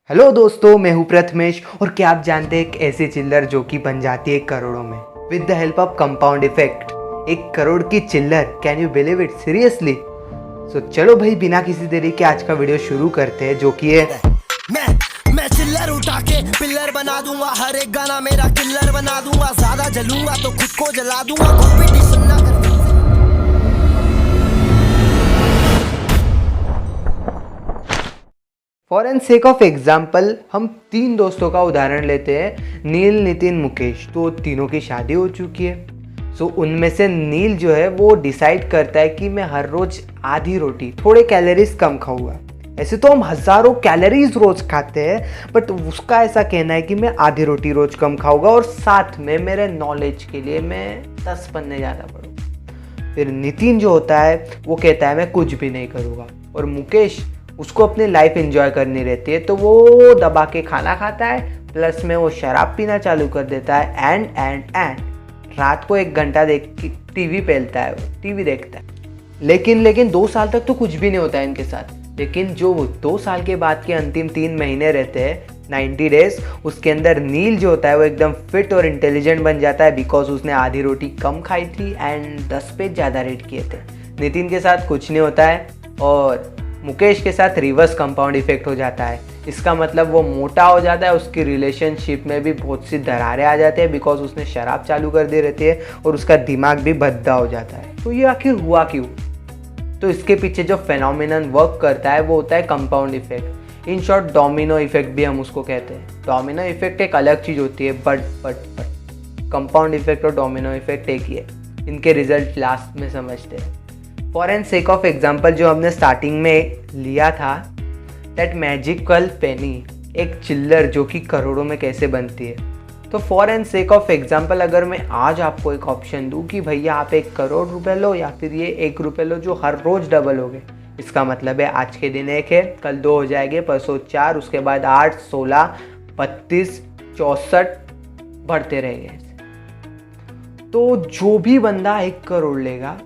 Hello दोस्तों, मैं हूं प्रथमेश और क्या आप जानते हैं एक ऐसी चिल्लर जो कि बन जाती है करोड़ों में with the help of compound effect. 1 crore की चिल्लर, can you believe it? Seriously. So चलो भाई, बिना किसी देरी के आज का वीडियो शुरू करते हैं, जो कि है मैं चिल्लर उठा के पिल्लर बना दूंगा, हर एक गाना मेरा किल्लर बना दूंगा, ज्यादा जलूंगा तो खुद को जला दूंगा, कंपटीशन ना कर। For an sake of example हम 3 दोस्तों का उदाहरण लेते हैं, नील, नितिन, मुकेश। तो तीनों की शादी हो चुकी है। सो उनमें से नील जो है वो डिसाइड करता है कि मैं हर रोज आधी रोटी, थोड़े कैलोरीज कम खाऊंगा। ऐसे तो हम हजारों कैलोरीज रोज खाते हैं, बट उसका ऐसा कहना है कि मैं आधी रोटी रोज कम खाऊंगा और साथ में मेरे नॉलेज के लिए मैं 10 पन्ने ज़्यादा पढ़ूंगा। फिर नितिन जो होता है वो कहता है मैं कुछ भी नहीं करूँगा। और मुकेश, उसको अपनी लाइफ एंजॉय करनी रहती है, तो वो दबा के खाना खाता है, प्लस में वो शराब पीना चालू कर देता है एंड रात को 1 घंटा देख के टीवी पेलता है, वो टीवी देखता है। लेकिन 2 साल तक तो कुछ भी नहीं होता है इनके साथ। लेकिन जो 2 साल के बाद के अंतिम 3 महीने रहते हैं, 90 डेज, उसके अंदर नील जो होता है वो एकदम फिट और इंटेलिजेंट बन जाता है, बिकॉज उसने आधी रोटी कम खाई थी एंड 10 पेज ज़्यादा रेड किए थे। नितिन के साथ कुछ नहीं होता है और मुकेश के साथ रिवर्स कंपाउंड इफेक्ट हो जाता है। इसका मतलब वो मोटा हो जाता है, उसकी रिलेशनशिप में भी बहुत सी दरारें आ जाती है, बिकॉज उसने शराब चालू कर दी रहती है और उसका दिमाग भी भद्दा हो जाता है। तो ये आखिर हुआ क्यों? तो इसके पीछे जो फेनोमेनन वर्क करता है वो होता है compound effect. In short domino effect भी हम उसको कहते हैं। डोमिनो इफेक्ट एक अलग चीज़ होती है, बट कंपाउंड इफेक्ट और डोमिनो इफेक्ट एक ही है। इनके रिजल्ट लास्ट में समझते हैं। For an sake of example, जो हमने स्टार्टिंग में लिया था, दैट मैजिकल पेनी, एक चिल्लर जो कि करोड़ों में कैसे बनती है। तो for an sake of example, अगर मैं आज आपको एक ऑप्शन दूं कि भैया आप 1 करोड़ रुपए लो या फिर ये 1 रुपये लो जो हर रोज डबल हो गए, इसका मतलब है आज के दिन 1 है, कल 2 हो जाएंगे, परसों 4, उसके बाद 8, 16, 32, 64 बढ़ते रहेंगे। तो जो भी बंदा 1 करोड़ लेगा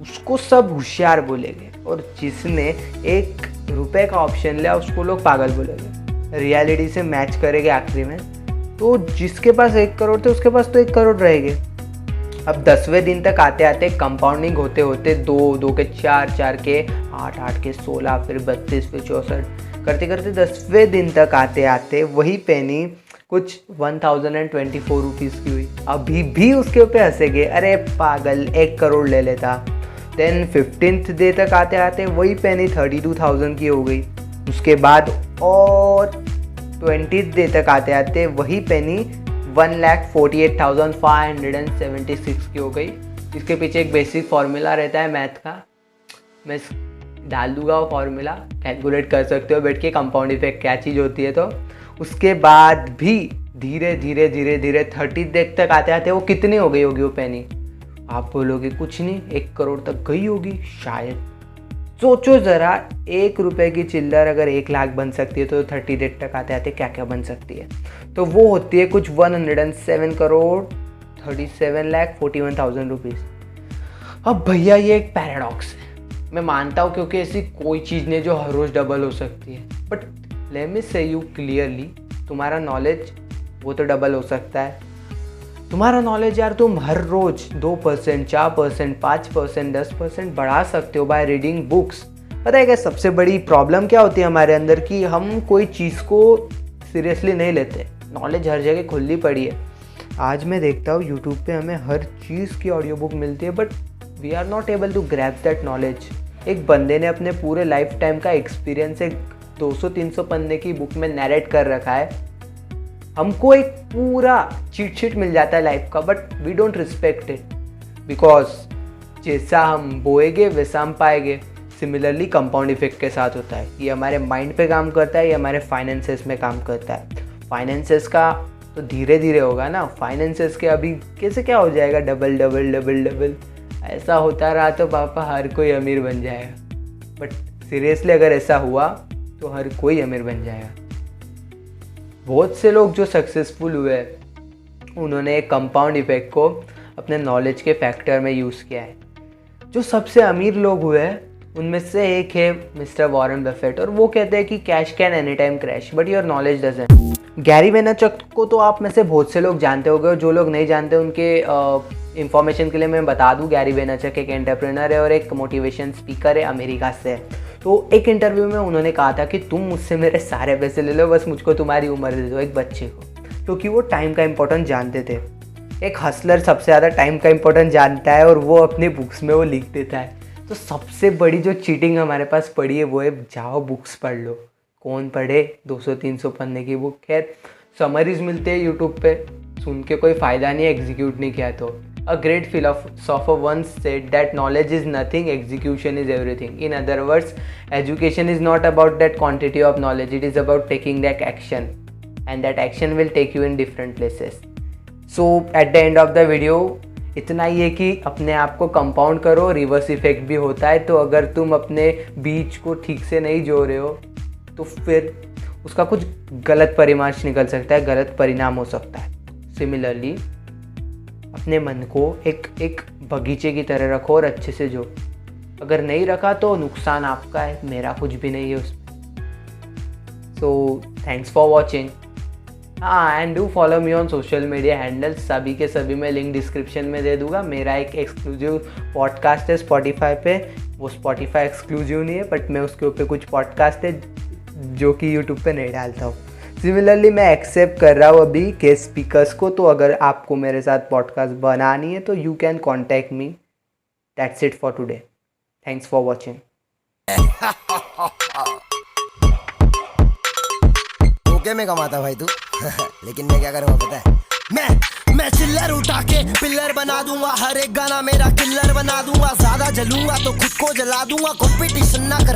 उसको सब होशियार बोलेंगे, और जिसने 1 रुपये का ऑप्शन लिया उसको लोग पागल बोलेंगे, रियलिटी से मैच करेंगे आखिरी में। तो जिसके पास 1 करोड़ थे उसके पास तो 1 करोड़ रहेंगे। अब 10वें दिन तक आते आते कंपाउंडिंग होते होते 2 के 4, 4 के 8, 8 के 16, फिर 32, फिर 64 करते करते 10वें दिन तक आते आते वही पेनी कुछ 1024 रुपीज़ की हुई। अभी भी उसके ऊपर हंसेंगे, अरे पागल 1 करोड़ ले लेता। देन 15th डे तक आते आते वही पेनी 32,000 की हो गई। उसके बाद और 20th डे तक आते आते वही पेनी 1,48,576 की हो गई। इसके पीछे एक बेसिक फार्मूला रहता है मैथ का, मैं डाल दूंगा वो फार्मूला, कैलकुलेट कर सकते हो बैठ के कंपाउंड इफेक्ट क्या चीज़ होती है। तो उसके बाद भी धीरे धीरे 30th डे तक आते आते वो कितनी हो गई होगी वो पेनी? आप बोलोगे कुछ नहीं, 1 करोड़ तक गई होगी शायद। सोचो ज़रा, 1 रुपये की चिल्लर अगर 1 लाख बन सकती है तो 30 डेट तक आते आते क्या क्या बन सकती है? तो वो होती है कुछ 107 करोड़ 37,41,000 रुपीज़। अब भैया ये एक पैराडॉक्स है, मैं मानता हूँ, क्योंकि ऐसी कोई चीज़ नहीं जो हर रोज़ डबल हो सकती है। बट लेट मी से यू क्लियरली, तुम्हारा नॉलेज वो तो डबल हो सकता है। तुम्हारा नॉलेज यार तुम हर रोज 2%, 4%, 5%, 10% बढ़ा सकते हो बाय रीडिंग बुक्स। पता है क्या सबसे बड़ी प्रॉब्लम क्या होती है हमारे अंदर? कि हम कोई चीज़ को सीरियसली नहीं लेते। नॉलेज हर जगह खुली पड़ी है। आज मैं देखता हूँ यूट्यूब पे हमें हर चीज़ की ऑडियो बुक मिलती है, but we are not able to grab that knowledge. एक बंदे ने अपने पूरे लाइफ टाइम का एक्सपीरियंस एक 200-300 पन्ने की बुक में नैरेट कर रखा है। हमको एक पूरा चीट शीट मिल जाता है लाइफ का, but we don't respect it, because जैसा हम बोएंगे वैसा हम पाएंगे। सिमिलरली कंपाउंड इफेक्ट के साथ होता है। ये हमारे माइंड पे काम करता है, ये हमारे फाइनेंसेस में काम करता है। फाइनेंसेस का तो धीरे धीरे होगा ना, फाइनेंसेस के अभी कैसे क्या हो जाएगा डबल डबल डबल डबल? ऐसा होता रहा तो पापा हर कोई अमीर बन जाएगा। बट सीरियसली अगर ऐसा हुआ तो हर कोई अमीर बन जाएगा। बहुत से लोग जो सक्सेसफुल हुए उन्होंने एक कंपाउंड इफेक्ट को अपने नॉलेज के फैक्टर में यूज़ किया है। जो सबसे अमीर लोग हुए उनमें से एक है मिस्टर वॉरेन बफेट, और वो कहते हैं कि cash can any time crash but your knowledge doesn't. Gary Vaynerchuk को तो आप में से बहुत से लोग जानते होंगे, और जो लोग नहीं जानते उनके इंफॉर्मेशन के लिए मैं बता दूं, गैरी वेनरचक एक एंटरप्रेन्योर है और एक मोटिवेशन स्पीकर है, अमेरिका से। तो एक इंटरव्यू में उन्होंने कहा था कि तुम मुझसे मेरे सारे पैसे ले लो, बस मुझको तुम्हारी उम्र दे दो, एक बच्चे को, क्योंकि वो टाइम का इंपॉर्टेंस जानते थे। एक हसलर सबसे ज़्यादा टाइम का इंपॉर्टेंस जानता है और वो अपनी बुक्स में वो लिख देता है। तो सबसे बड़ी जो चीटिंग हमारे पास पड़ी है वो है जाओ बुक्स पढ़ लो। कौन पढ़े 200-300 पन्ने की बुक? खैर, समरीज मिलते हैं यूट्यूब पे, सुन के कोई फ़ायदा नहीं है, एग्जीक्यूट नहीं किया तो। A great philosopher once said that knowledge is nothing, execution is everything. In other words, education is not about that quantity of knowledge, it is about taking that action, and that action will take you in different places. So at the end of the video, इतना ही है कि अपने आप को compound करो, reverse effect भी होता है। तो अगर तुम अपने बीज को ठीक से नहीं जोड़ रहे हो तो फिर उसका कुछ गलत परिणाम निकल सकता है, गलत परिणाम हो सकता है। सिमिलरली अपने मन को एक बगीचे की तरह रखो और अच्छे से जो, अगर नहीं रखा तो नुकसान आपका है, मेरा कुछ भी नहीं है उसमें। So thanks for watching. हाँ, and do follow me on social media handles, सभी के सभी मैं लिंक डिस्क्रिप्शन में दे दूंगा। मेरा एक एक्सक्लूसिव पॉडकास्ट है स्पॉटिफाई पे, वो स्पॉटिफाई एक्सक्लूसिव नहीं है बट मैं उसके ऊपर कुछ पॉडकास्ट है जो कि यूट्यूब पे नहीं डालता हूँ। सिमिलरली मैं एक्सेप्ट कर रहा हूँ अभी गेस्ट स्पीकर्स को, तो अगर आपको मेरे साथ पॉडकास्ट बनानी है तो you can contact me. That's it for today, thanks for watching. Okay में कमाता भाई तू लेकिन मैं क्या करूँगा पता है? मैं चिल्लर उठा के पिल्लर बना दूंगा, हर एक गाना मेरा किल्लर बना दूंगा, ज्यादा जलूंगा तो खुद को जला दूंगा, कंपटीशन ना कर